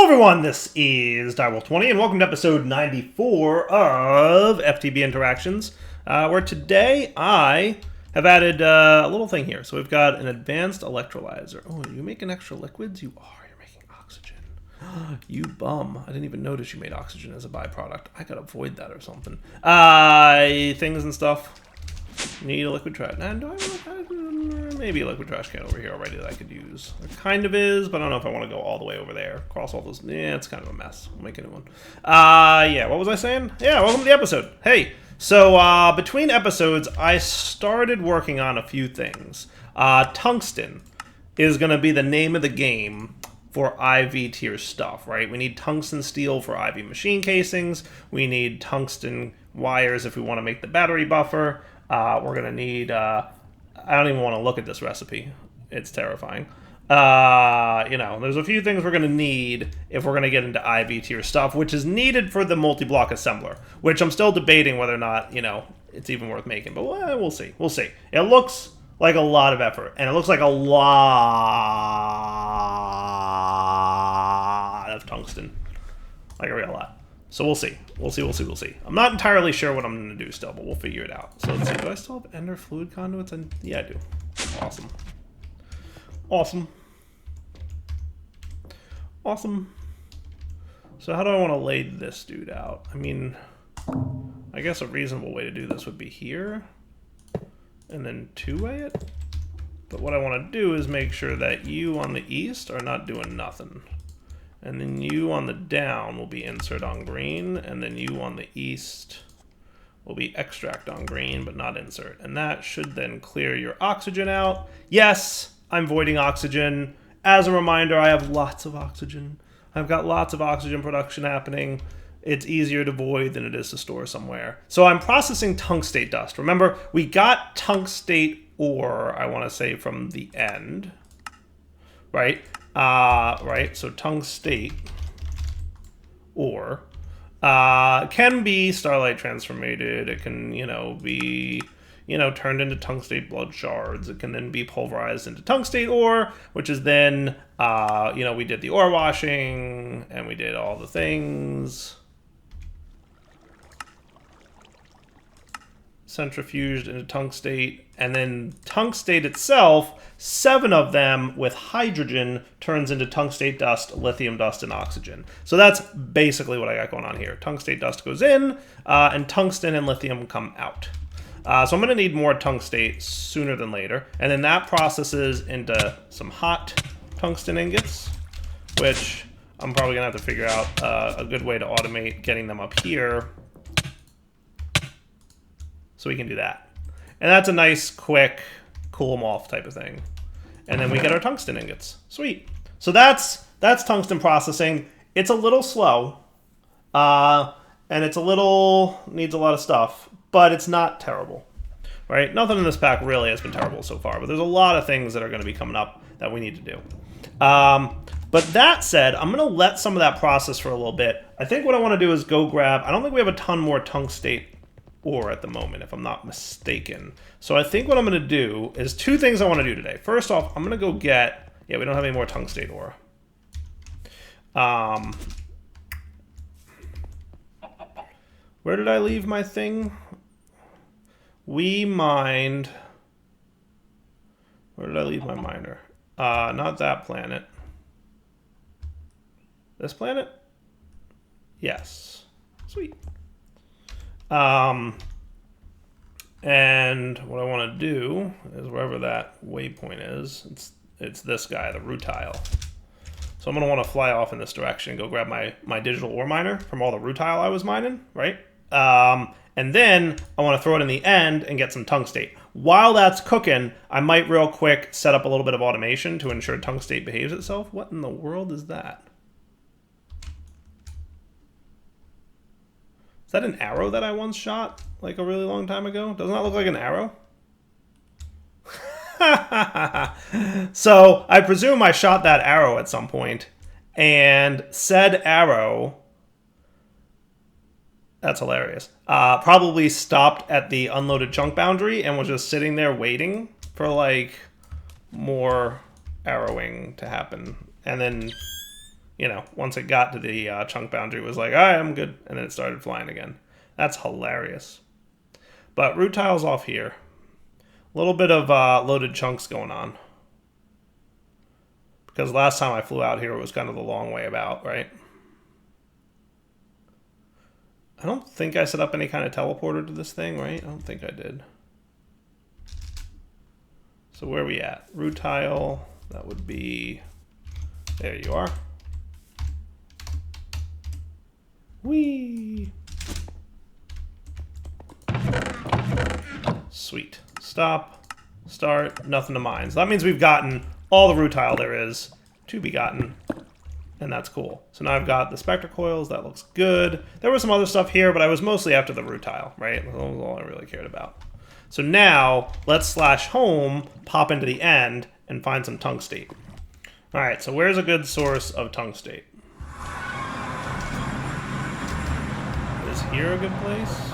everyone, this is Direwolf20 and welcome to episode 94 of FTB Interactions, where today I have added a little thing here. So we've got an advanced electrolyzer. Oh, are you making extra liquids? You are. You're making oxygen. You bum. I didn't even notice you made oxygen as a byproduct. I gotta avoid that or something. Things and stuff. Need a liquid trash. Nah, do I maybe a liquid trash can over here already that I could use. There kind of is, but I don't know if I want to go all the way over there. Cross all those. Yeah, it's kind of a mess. We'll make a new one. Yeah, what was I saying? Yeah, welcome to the episode. Hey, so between episodes, I started working on a few things. Tungsten is going to be the name of the game for IV tier stuff, right? We need tungsten steel for IV machine casings. We need tungsten wires if we want to make the battery buffer. We're going to need... I don't even want to look at this recipe. It's terrifying. You know, there's a few things we're going to need if we're going to get into IV tier stuff, which is needed for the multi-block assembler, which I'm still debating whether or not, you know, it's even worth making. But we'll see. We'll see. It looks like a lot of effort, and it looks like a lot of tungsten. Like a real lot. So we'll see. We'll see. I'm not entirely sure what I'm going to do still, but we'll figure it out. So let's see. Do I still have ender fluid conduits? Yeah, I do. Awesome. So how do I want to lay this dude out? I mean, I guess a reasonable way to do this would be here. And then two-way it. But what I want to do is make sure that you on the east are not doing nothing. And then you on the down will be insert on green, and then you on the east will be extract on green, but not insert. And that should then clear your oxygen out. Yes, I'm voiding oxygen. As a reminder, I have lots of oxygen. I've got lots of oxygen production happening. It's easier to void than it is to store somewhere. So I'm processing tungstate dust. Remember, we got tungstate ore, I want to say, from the end, right? So tungstate ore can be starlight transformated. It can, be, turned into tungstate blood shards. It can then be pulverized into tungstate ore, which is then, we did the ore washing and we did all the things. Centrifuged into tungstate, and then tungstate itself, 7 of them with hydrogen turns into tungstate dust, lithium dust, and oxygen. So that's basically what I got going on here. Tungstate dust goes in, and tungsten and lithium come out. So I'm going to need more tungstate sooner than later, and then that processes into some hot tungsten ingots, which I'm probably going to have to figure out a good way to automate getting them up here. So we can do that. And that's a nice, quick, cool them off type of thing. And then we get our tungsten ingots. Sweet. So that's tungsten processing. It's a little slow. And it's needs a lot of stuff. But it's not terrible. Right? Nothing in this pack really has been terrible so far. But there's a lot of things that are going to be coming up that we need to do. But that said, I'm going to let some of that process for a little bit. I think what I want to do is go grab... I don't think we have a ton more tungstate ore at the moment, if I'm not mistaken. So I think what I'm going to do is 2 things I want to do today. First off, I'm going to go get... Yeah, we don't have any more tungstate ore. Where did I leave my thing? We mined... Where did I leave my miner? Not that planet. This planet? Yes. Sweet. And what I want to do is wherever that waypoint is, it's this guy, the rutile. So I'm going to want to fly off in this direction and go grab my digital ore miner from all the rutile I was mining, right? And then I want to throw it in the end and get some tungstate. While that's cooking, I might real quick set up a little bit of automation to ensure tungstate behaves itself. What in the world is that? Is that an arrow that I once shot, like a really long time ago? Doesn't that look like an arrow? So I presume I shot that arrow at some point, and said arrow, that's hilarious, probably stopped at the unloaded chunk boundary and was just sitting there waiting for, like, more arrowing to happen. And then you know, once it got to the chunk boundary, it was like, all right, I'm good. And then it started flying again. That's hilarious. But root tile's off here. A little bit of loaded chunks going on. Because last time I flew out here, it was kind of the long way about, right? I don't think I set up any kind of teleporter to this thing, right? I don't think I did. So where are we at? Root tile, that would be... There you are. Whee! Sweet. Stop. Start. Nothing to mine. So that means we've gotten all the root tile there is to be gotten. And that's cool. So now I've got the spectre coils. That looks good. There was some other stuff here, but I was mostly after the root tile, right? That was all I really cared about. So now let's /home, pop into the end, and find some tungstate. All right, so where's a good source of tungstate? Is here a good place?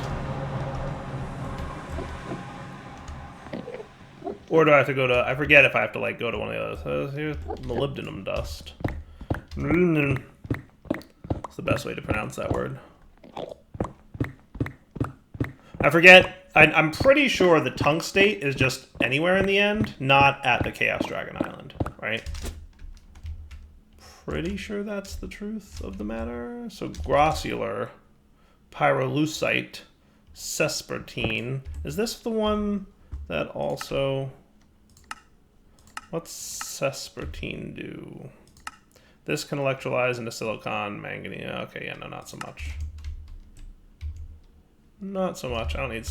Or do I have to go to, I forget if I have to like go to one of the others. Here's molybdenum dust. It's the best way to pronounce that word. I forget, I'm pretty sure the tungstate is just anywhere in the end, not at the Chaos Dragon Island, right? Pretty sure that's the truth of the matter. So grossular, pyrolusite, sespertine. Is this the one that also... What's sespertine do? This can electrolyze into silicon, manganese. Okay, yeah, no, not so much. Not so much. I don't need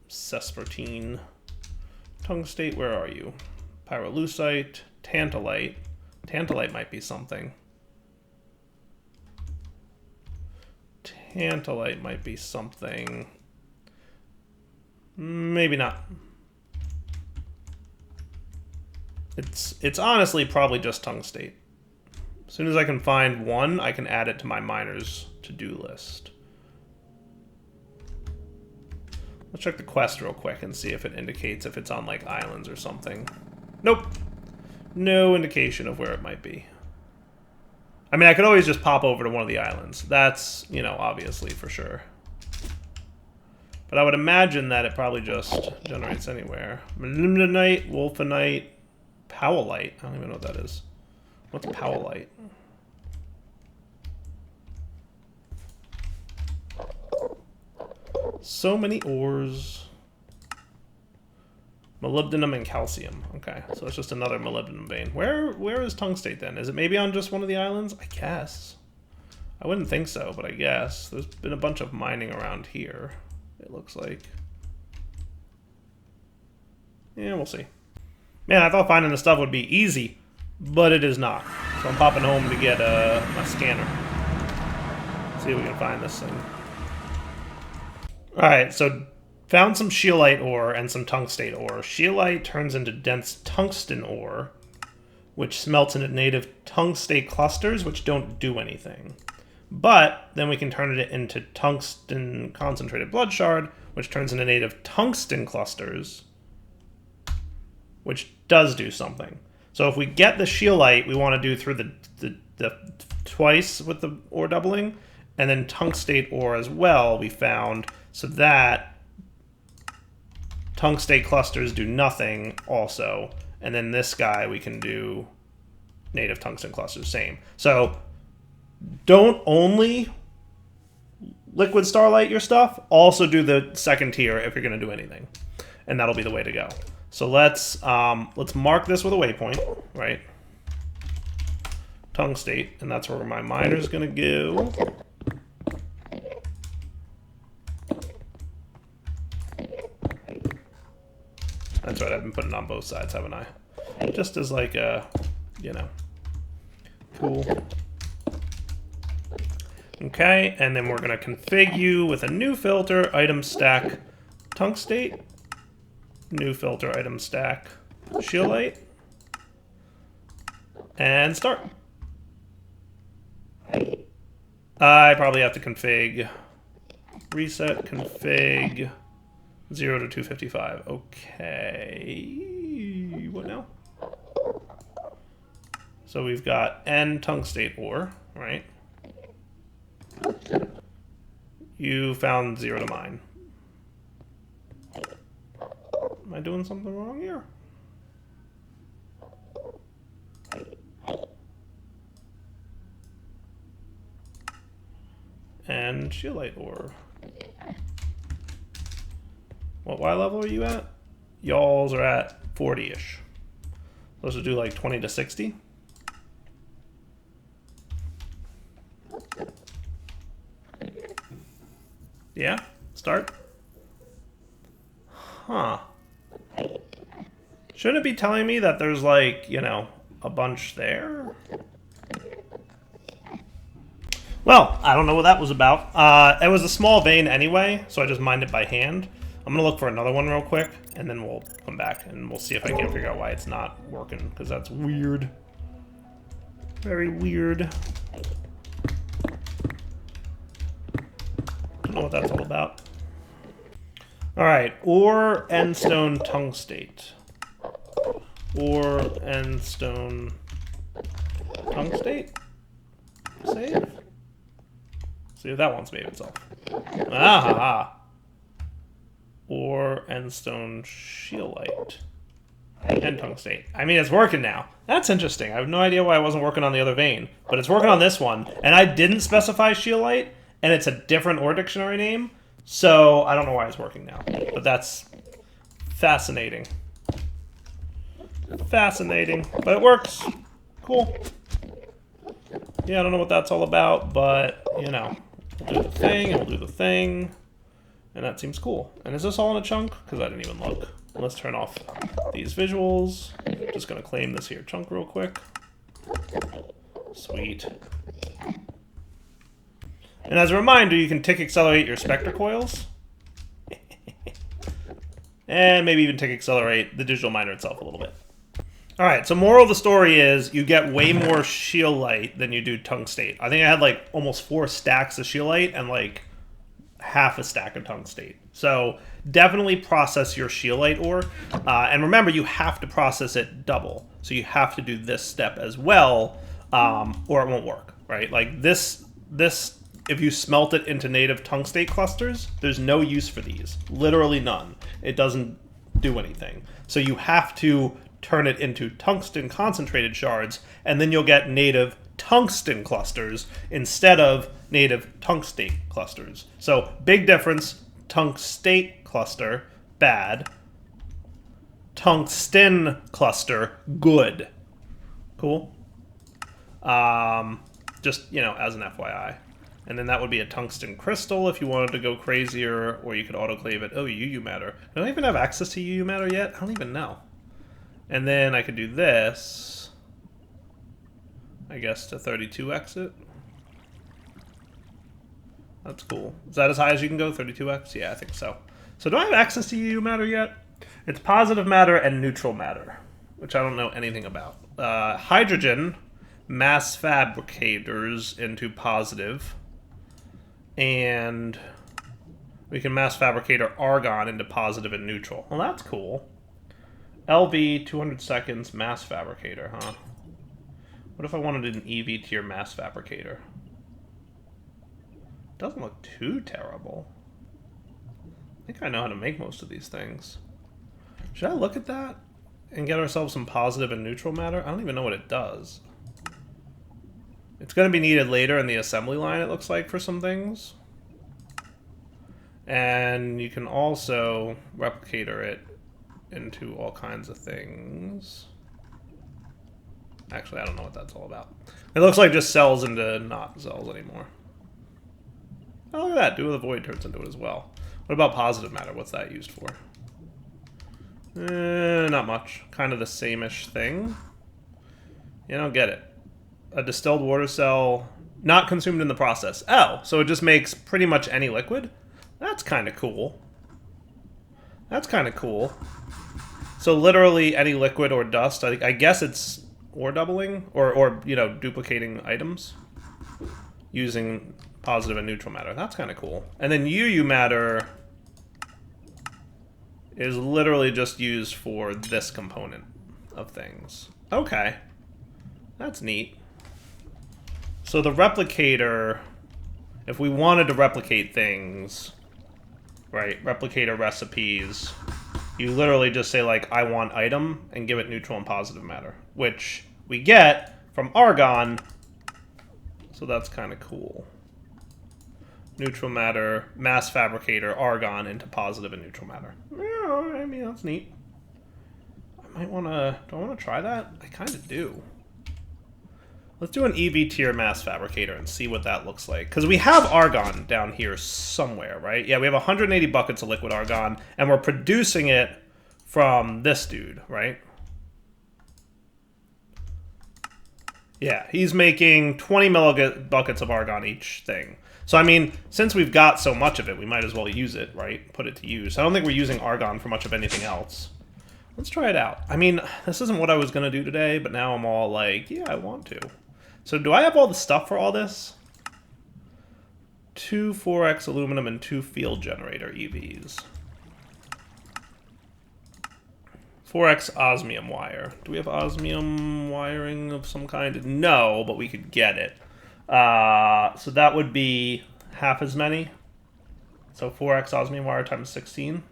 sespertine. Tungstate, where are you? Pyrolusite, tantalite. Tantalite might be something. Tantalite might be something. Maybe not. It's honestly probably just tungstate. As soon as I can find one, I can add it to my miner's to-do list. Let's check the quest real quick and see if it indicates if it's on like islands or something. Nope. No indication of where it might be. I mean, I could always just pop over to one of the islands. That's, you know, obviously for sure. But I would imagine that it probably just generates anywhere. Molybdenite, wolfenite, powellite. I don't even know what that is. What's powellite? So many ores. Molybdenum and calcium. Okay, so it's just another molybdenum vein. Where is tungstate then? Is it maybe on just one of the islands? I guess. I wouldn't think so, but I guess. There's been a bunch of mining around here, it looks like. Yeah, we'll see. Man, I thought finding the stuff would be easy, but it is not. So I'm popping home to get my scanner. See if we can find this thing. Alright, so found some scheelite ore and some tungstate ore. Scheelite turns into dense tungsten ore, which smelts into native tungstate clusters, which don't do anything. But then we can turn it into tungsten concentrated blood shard, which turns into native tungsten clusters, which does do something. So if we get the scheelite, we want to do through the twice with the ore doubling, and then tungstate ore as well, we found, so that tungstate clusters do nothing also, and then this guy we can do native tungsten clusters, same. So don't only liquid starlight your stuff, also do the second tier if you're going to do anything, and that'll be the way to go. So let's mark this with a waypoint, right? Tungstate, and that's where my miner's gonna go. That's right, I've been putting it on both sides, haven't I? Just as like a, you know, cool. Okay, and then we're gonna config you with a new filter, item stack, tungstate. New filter, item stack, scheelite, and start. I probably have to config, reset config 0 to 255. Okay, what now? So we've got N tungstate ore. right? You found 0 to mine. Am I doing something wrong here? And scheelite ore. What Y level are you at? Y'alls are at 40-ish. Those would do like 20 to 60. Yeah? Start? Huh. Shouldn't it be telling me that there's like, you know, a bunch there? Well, I don't know what that was about. It was a small vein anyway, so I just mined it by hand. I'm gonna look for another one real quick, and then we'll come back and we'll see if I can figure out why it's not working, because that's weird. Very weird. Don't know what that's all about. Alright, ore, endstone, tungstate. Ore, endstone, tungstate? Save? See if that won't save itself. Ah! Ore, endstone, scheelite, and tungstate. I mean, it's working now. That's interesting. I have no idea why it wasn't working on the other vein, but it's working on this one. And I didn't specify scheelite, and it's a different ore dictionary name, so I don't know why it's working now. But that's fascinating. Fascinating. But it works. Cool. Yeah, I don't know what that's all about, but, you know, we'll do the thing, and we'll do the thing. And that seems cool. And is this all in a chunk? Because I didn't even look. Let's turn off these visuals. Just going to claim this here chunk real quick. Sweet. And as a reminder, you can tick accelerate your spectre coils. And maybe even tick accelerate the digital miner itself a little bit. Alright, so moral of the story is you get way more scheelite than you do tungstate. I think I had like almost 4 stacks of scheelite and like half a stack of tungstate. So definitely process your scheelite ore. And remember, you have to process it double. So you have to do this step as well, or it won't work, right? Like this, if you smelt it into native tungstate clusters, there's no use for these. Literally none. It doesn't do anything. So you have to turn it into tungsten concentrated shards, and then you'll get native tungsten clusters instead of native tungstate clusters. So big difference. Tungstate cluster, bad. Tungsten cluster, good. Cool. Just, you know, as an FYI. And then that would be a tungsten crystal if you wanted to go crazier, or you could autoclave it. Oh, UU matter. Do I even have access to UU matter yet? I don't even know. And then I could do this, I guess, to 32x it. That's cool. Is that as high as you can go, 32x? Yeah, I think so. So do I have access to UU matter yet? It's positive matter and neutral matter, which I don't know anything about. Hydrogen mass fabricators into positive, and we can mass fabricate our argon into positive and neutral. Well, that's cool. LV, 200 seconds, mass fabricator, huh? What if I wanted an EV tier mass fabricator? Doesn't look too terrible. I think I know how to make most of these things. Should I look at that and get ourselves some positive and neutral matter? I don't even know what it does. It's going to be needed later in the assembly line, it looks like, for some things. And you can also replicator it into all kinds of things. Actually, I don't know what that's all about. It looks like just cells into not cells anymore. Oh, look at that. Do the void turns into it as well. What about positive matter? What's that used for? Not much. Kind of the same-ish thing. You don't get it. A distilled water cell not consumed in the process. Oh, so it just makes pretty much any liquid? That's kind of cool. That's kind of cool. So literally any liquid or dust. I guess it's ore doubling or you know, duplicating items using positive and neutral matter. That's kind of cool. And then UU matter is literally just used for this component of things. Okay. That's neat. So the replicator, if we wanted to replicate things, right, replicator recipes, you literally just say, like, I want item, and give it neutral and positive matter, which we get from argon, so that's kind of cool. Neutral matter, mass fabricator, argon into positive and neutral matter. Yeah, I mean, that's neat. I might want to... Do I want to try that? I kind of do. Let's do an EV tier mass fabricator and see what that looks like. Because we have argon down here somewhere, right? Yeah, we have 180 buckets of liquid argon, and we're producing it from this dude, right? Yeah, he's making 20 millibuckets of argon each thing. So, I mean, since we've got so much of it, we might as well use it, right? Put it to use. I don't think we're using argon for much of anything else. Let's try it out. I mean, this isn't what I was going to do today, but now I'm all like, yeah, I want to. So do I have all the stuff for all this? 2 4x aluminum and 2 field generator EVs. 4x osmium wire. Do we have osmium wiring of some kind? No, but we could get it. So that would be half as many. So 4x osmium wire times 16.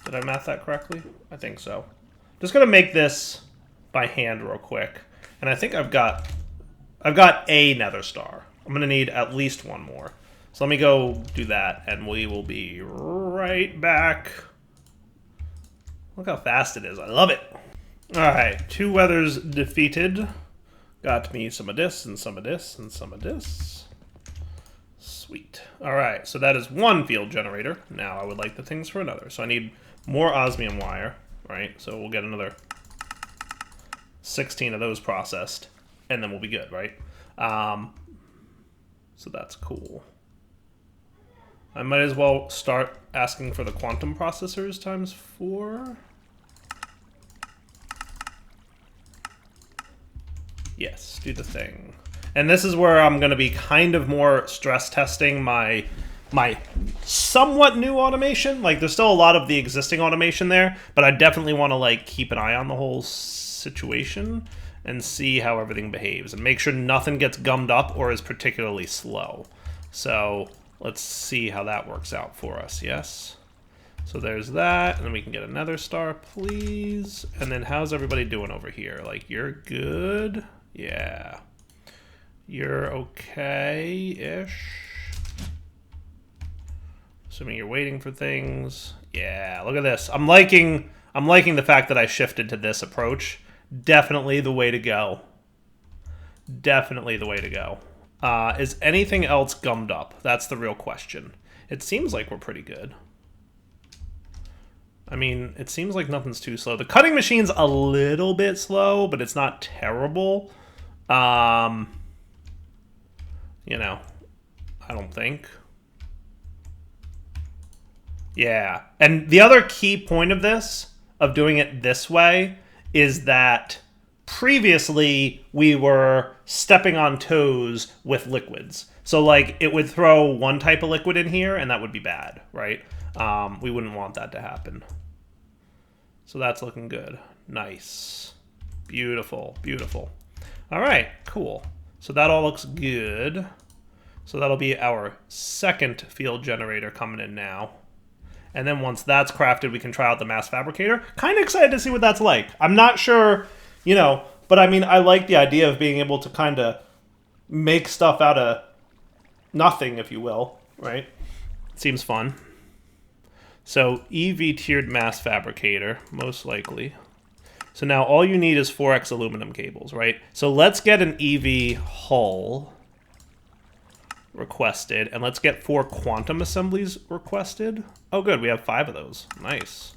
Did I math that correctly? I think so. Just gonna make this by hand real quick. And I think I've got a nether star. I'm gonna need at least one more. So let me go do that, and we will be right back. Look how fast it is. I love it. All right, 2 weathers defeated. Got me some of this and some of this and some of this. Sweet. All right, so that is 1 field generator. Now I would like the things for another. So I need more osmium wire, right? So we'll get another 16 of those processed, and then we'll be good, right? So that's cool. I might as well start asking for the quantum processors times 4. Yes, do the thing. And this is where I'm going to be kind of more stress testing my somewhat new automation. Like, there's still a lot of the existing automation there, but I definitely want to, like, keep an eye on the whole situation and see how everything behaves and make sure nothing gets gummed up or is particularly slow. So let's see how that works out for us, yes? So there's that, and then we can get another star, please. And then how's everybody doing over here? Like, you're good? Yeah. You're okay-ish. Assuming you're waiting for things. Yeah, look at this. I'm liking the fact that I shifted to this approach. Definitely the way to go. Definitely the way to go. Is anything else gummed up? That's the real question. It seems like we're pretty good. I mean, it seems like nothing's too slow. The cutting machine's a little bit slow, but it's not terrible. You know, I don't think. Yeah. And the other key point of this, of doing it this way, is that previously we were stepping on toes with liquids. So, like, it would throw one type of liquid in here, and that would be bad, right? We wouldn't want that to happen. So that's looking good. Nice. Beautiful, beautiful. All right, cool. So that all looks good. So that'll be our second field generator coming in now. And then once that's crafted, we can try out the mass fabricator. Kind of excited to see what that's like. I'm not sure, you know, but I mean, I like the idea of being able to kind of make stuff out of nothing, if you will, right? Seems fun. So EV tiered mass fabricator, most likely. So now all you need is 4x aluminum cables, right? So let's get an EV hull requested, and let's get 4 quantum assemblies requested. Oh, good, we have 5 of those. Nice.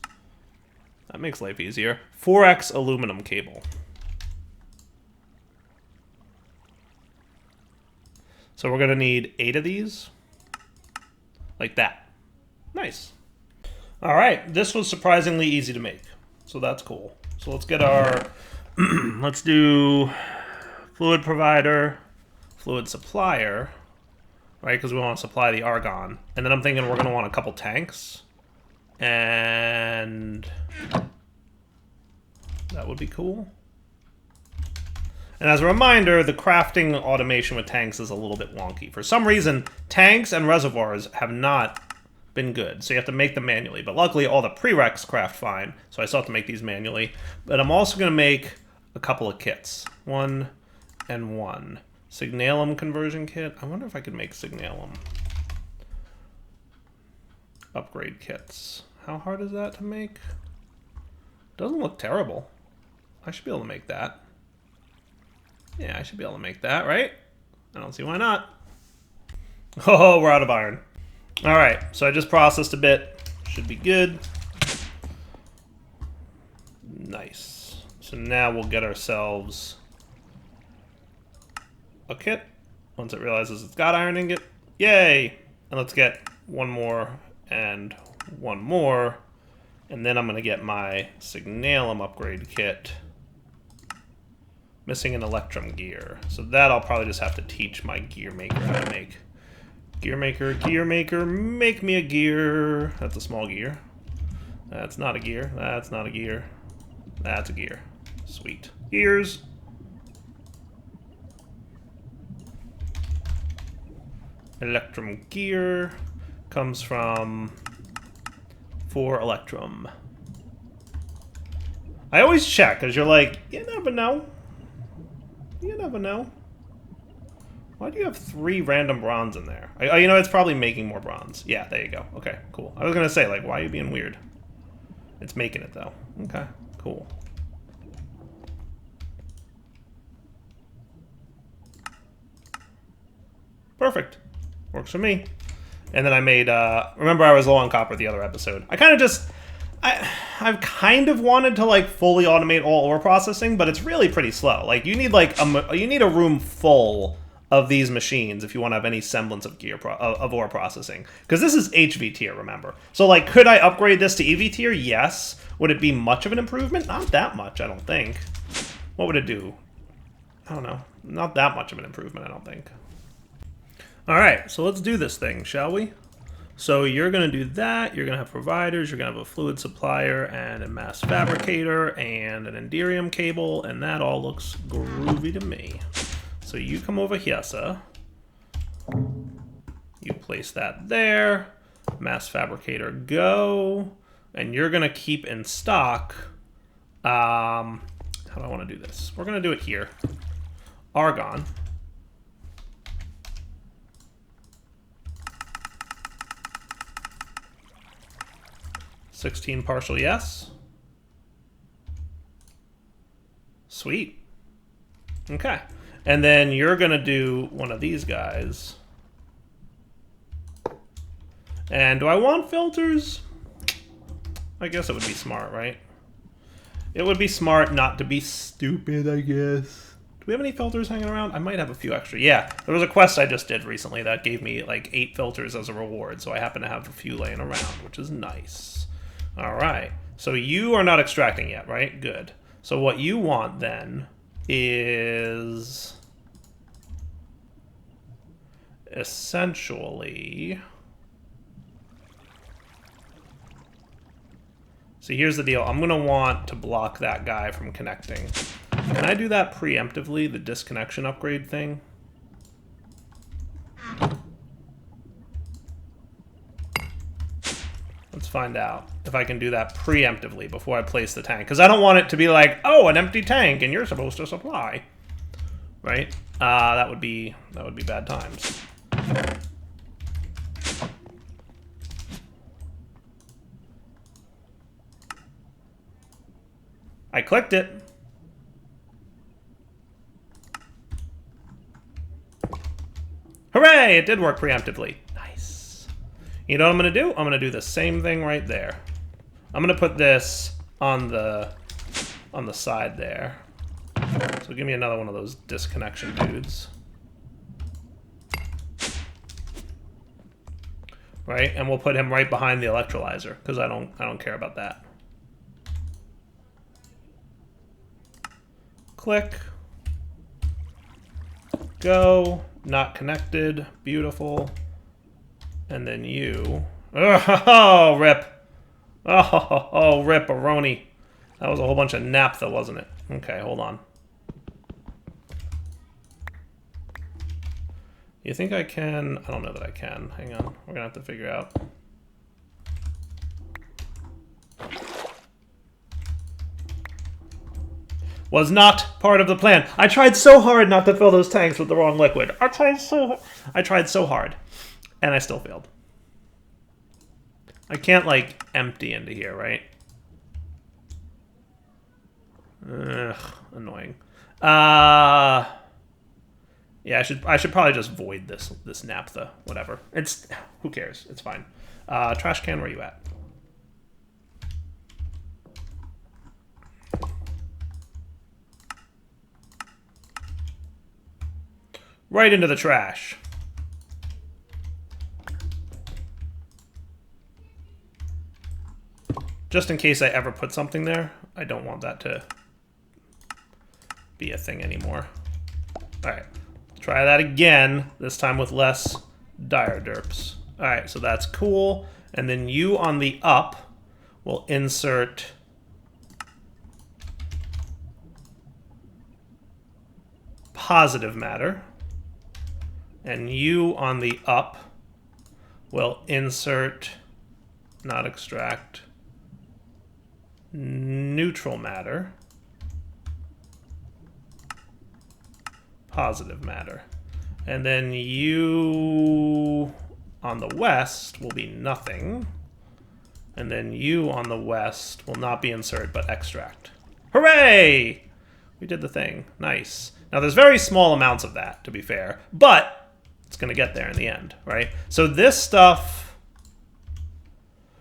That makes life easier. 4x aluminum cable. So we're gonna need 8 of these, like that. Nice. All right, this was surprisingly easy to make, so that's cool. So let's get our, let's do fluid provider, fluid supplier, right? Because we want to supply the argon. And then I'm thinking we're going to want a couple tanks. And that would be cool. And as a reminder, the crafting automation with tanks is a little bit wonky. For some reason, tanks and reservoirs have not been good, so you have to make them manually. But luckily, all the prereqs craft fine, so I still have to make these manually. But I'm also going to make a couple of kits. 1 and 1. Signalum conversion kit. I wonder if I could make signalum. Upgrade kits. How hard is that to make? Doesn't look terrible. I should be able to make that. Yeah, I should be able to make that, right? I don't see why not. Oh, we're out of iron. All right, so I just processed a bit. Should be good. Nice. So now we'll get ourselves a kit. Once it realizes it's got iron ingot. Yay! And let's get one more and one more. And then I'm going to get my signalum upgrade kit. Missing an electrum gear. So that I'll probably just have to teach my gear maker how to make. Gear maker, make me a gear. That's a small gear. That's not a gear. That's not a gear. That's a gear. Sweet. Gears. Electrum gear comes from 4 electrum. I always check, because you're like, you never know. You never know. Why do you have 3 random bronze in there? Oh, you know, it's probably making more bronze. Yeah, there you go. Okay, cool. I was going to say, like, why are you being weird? It's making it, though. Okay, cool. Perfect. Works for me. And then I made, remember I was low on copper the other episode. I kind of just, I've kind of wanted to like fully automate all ore processing, but it's really pretty slow. Like you need like you need a room full of these machines if you want to have any semblance of of ore processing. Because this is HV tier, remember. So like, could I upgrade this to EV tier? Yes. Would it be much of an improvement? Not that much, I don't think. What would it do? I don't know. Not that much of an improvement, I don't think. All right, so let's do this thing, shall we? So you're going to do that. You're going to have providers. You're going to have a fluid supplier and a mass fabricator and an enderium cable, and that all looks groovy to me. So you come over here, sir. You place that there. Mass fabricator, go. And you're going to keep in stock. How do I want to do this? We're going to do it here. Argon. 16 partial yes. Sweet. Okay. And then you're going to do one of these guys. And do I want filters? I guess it would be smart, right? It would be smart not to be stupid, I guess. Do we have any filters hanging around? I might have a few extra. Yeah, there was a quest I just did recently that gave me like 8 filters as a reward, so I happen to have a few laying around, which is nice. All right, so you are not extracting yet, right? Good. So what you want then is essentially... See, here's the deal. I'm going to want to block that guy from connecting. Can I do that preemptively, the disconnection upgrade thing? Let's find out if I can do that preemptively before I place the tank. Because I don't want it to be like, oh, an empty tank, and you're supposed to supply. Right? That would be bad times. I clicked it. Hooray! It did work preemptively. Nice. You know what I'm going to do? I'm going to do the same thing right there. I'm going to put this on the side there. So give me another one of those disconnection dudes. Right? And we'll put him right behind the electrolyzer because I don't care about that. Click. Go. Not connected. Beautiful. And then you. Oh, rip. Oh, rip-a-roni. That was a whole bunch of naphtha, wasn't it? Okay, hold on. You think I can? I don't know that I can. Hang on. We're going to have to figure out. Was not part of the plan. I tried so hard not to fill those tanks with the wrong liquid. I tried so hard. And I still failed. I can't, like, empty into here, right? Ugh, annoying. Yeah, I should probably just void this naphtha. Whatever. Who cares? It's fine. Trash can, where you at? Right into the trash. Just in case I ever put something there, I don't want that to be a thing anymore. All right, try that again, this time with less dire derps. All right, so that's cool. And then you on the up will insert positive matter. And you on the up will insert, not extract, neutral matter, positive matter. And then you on the west will be nothing. And then you on the west will not be insert, but extract. Hooray! We did the thing. Nice. Now, there's very small amounts of that, to be fair, but it's going to get there in the end, right? So this stuff,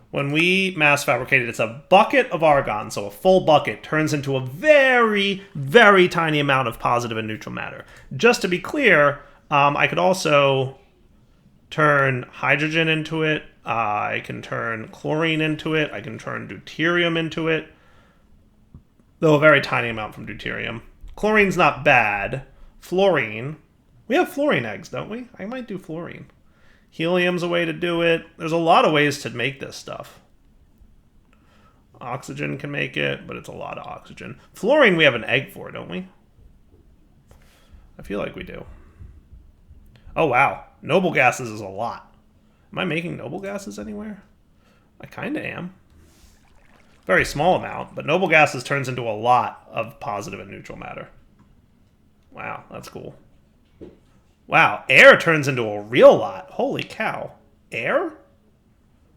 when we mass fabricate it, it's a bucket of argon, so a full bucket turns into a very, very tiny amount of positive and neutral matter. Just to be clear, I could also turn hydrogen into it. I can turn chlorine into it. I can turn deuterium into it, though a very tiny amount from deuterium. Chlorine's not bad. Fluorine. We have fluorine eggs, don't we? I might do fluorine. Helium's a way to do it. There's a lot of ways to make this stuff. Oxygen can make it, but it's a lot of oxygen. Fluorine we have an egg for, don't we? I feel like we do. Oh, wow. Noble gases is a lot. Am I making noble gases anywhere? I kind of am. Very small amount, but noble gases turns into a lot of positive and neutral matter. Wow, that's cool. Wow, air turns into a real lot. Holy cow. Air?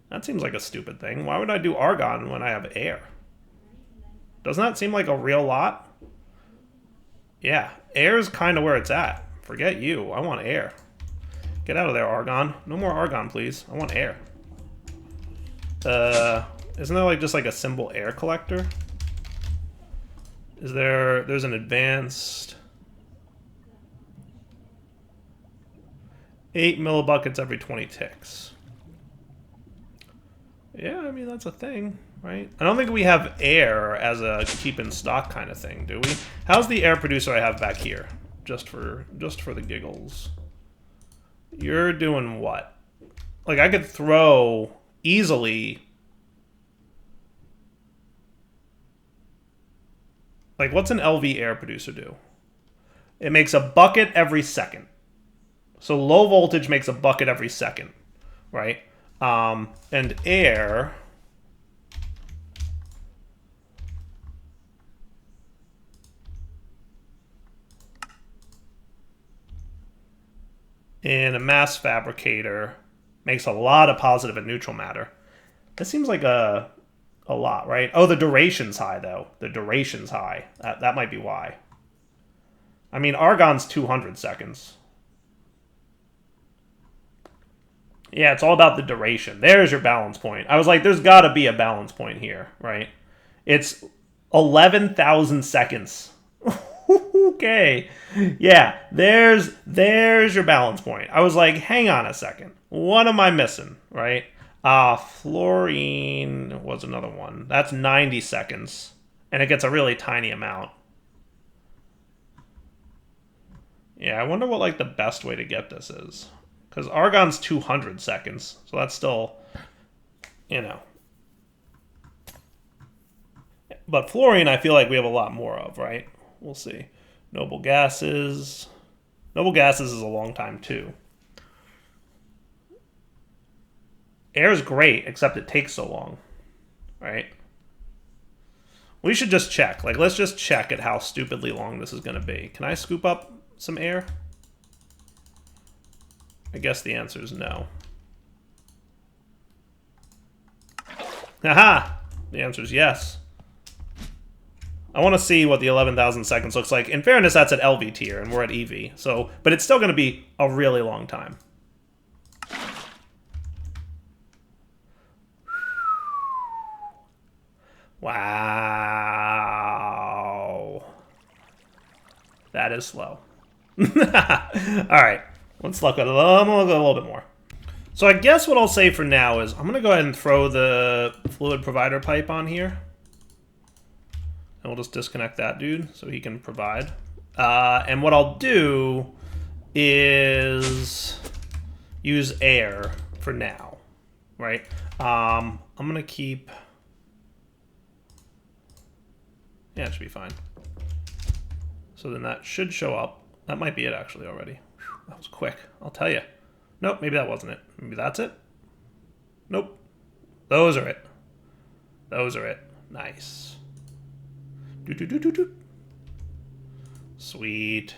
That seems like a stupid thing. Why would I do argon when I have air? Doesn't that seem like a real lot? Yeah, air's kind of where it's at. Forget you. I want air. Get out of there, argon. No more argon, please. I want air. Isn't there like just like a simple air collector? There's an advanced 8 millibuckets every 20 ticks. Yeah, I mean, that's a thing, right? I don't think we have air as a keep in stock kind of thing, do we? How's the air producer I have back here? Just for the giggles. You're doing what? Like, I could throw easily... Like, what's an LV air producer do? It makes a bucket every second. So low voltage makes a bucket every second, right? And air... in a mass fabricator makes a lot of positive and neutral matter. That seems like a lot, right? Oh, the duration's high, though. The duration's high. That might be why. I mean, argon's 200 seconds. Yeah, it's all about the duration. There's your balance point. I was like, there's got to be a balance point here, right? It's 11,000 seconds. Okay. Yeah, there's your balance point. I was like, hang on a second. What am I missing, right? Fluorine was another one. That's 90 seconds. And it gets a really tiny amount. Yeah, I wonder what like the best way to get this is. Because argon's 200 seconds. So that's still, you know. But fluorine I feel like we have a lot more of, right? We'll see. Noble gases. Noble gases is a long time too. Air's great, except it takes so long, right? We should just check. Like, let's just check at how stupidly long this is going to be. Can I scoop up some air? I guess the answer is no. Aha! The answer is yes. I want to see what the 11,000 seconds looks like. In fairness, that's at LV tier, and we're at EV. So, but it's still going to be a really long time. Wow. That is slow. All right. Let's look at a little bit more. So I guess what I'll say for now is I'm going to go ahead and throw the fluid provider pipe on here. And we'll just disconnect that dude so he can provide. And what I'll do is use air for now, right? I'm going to keep... Yeah, it should be fine. So then that should show up. That might be it actually already. Whew, that was quick, I'll tell you. Nope, maybe that wasn't it. Maybe that's it. Nope. Those are it. Those are it. Nice. Sweet.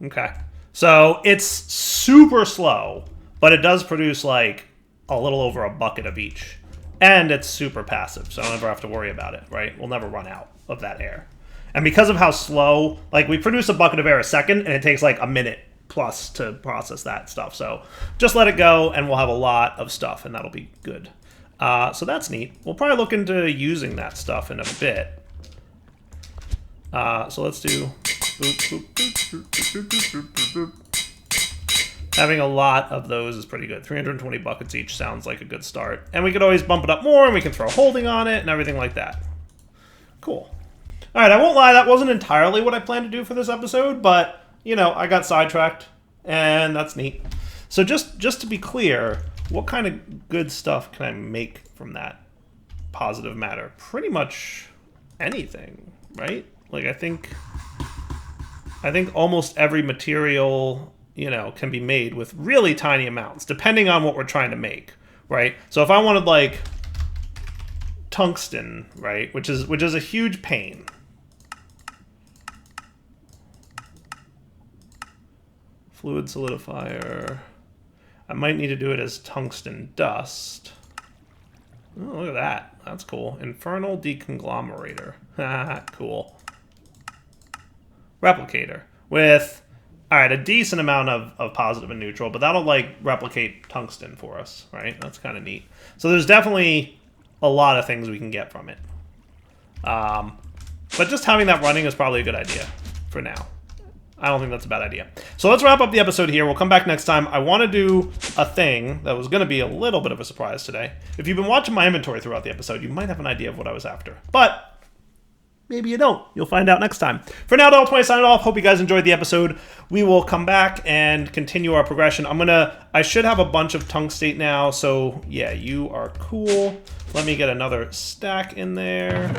Okay. So it's super slow, but it does produce like a little over a bucket of each. And it's super passive, so I don't ever have to worry about it, right? We'll never run out of that air. And because of how slow, like we produce a bucket of air a second, and it takes like a minute plus to process that stuff. So just let it go, and we'll have a lot of stuff, and that'll be good. So that's neat. We'll probably look into using that stuff in a bit. So let's do... Having a lot of those is pretty good. 320 buckets each sounds like a good start. And we could always bump it up more, and we can throw holding on it and everything like that. Cool. All right, I won't lie, that wasn't entirely what I planned to do for this episode, but, you know, I got sidetracked, and that's neat. So just to be clear, what kind of good stuff can I make from that positive matter? Pretty much anything, right? Like, I think almost every material, you know, can be made with really tiny amounts, depending on what we're trying to make, right? So if I wanted, like, tungsten, right, which is a huge pain. Fluid solidifier. I might need to do it as tungsten dust. Oh, look at that. That's cool. Infernal deconglomerator. Cool. Replicator. With, all right, a decent amount of positive and neutral, but that'll, like, replicate tungsten for us, right? That's kind of neat. So there's definitely a lot of things we can get from it. But just having that running is probably a good idea for now. I don't think that's a bad idea. So let's wrap up the episode here. We'll come back next time. I want to do a thing that was going to be a little bit of a surprise today. If you've been watching my inventory throughout the episode, you might have an idea of what I was after. But maybe you don't. You'll find out next time. For now, Del20 signing off. Hope you guys enjoyed the episode. We will come back and continue our progression. I should have a bunch of tungstate now. So yeah, you are cool. Let me get another stack in there.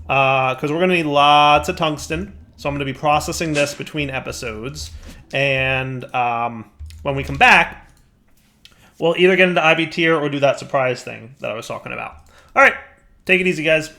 Because we're going to need lots of tungsten. So I'm going to be processing this between episodes. And when we come back, we'll either get into IB tier or do that surprise thing that I was talking about. All right. Take it easy, guys.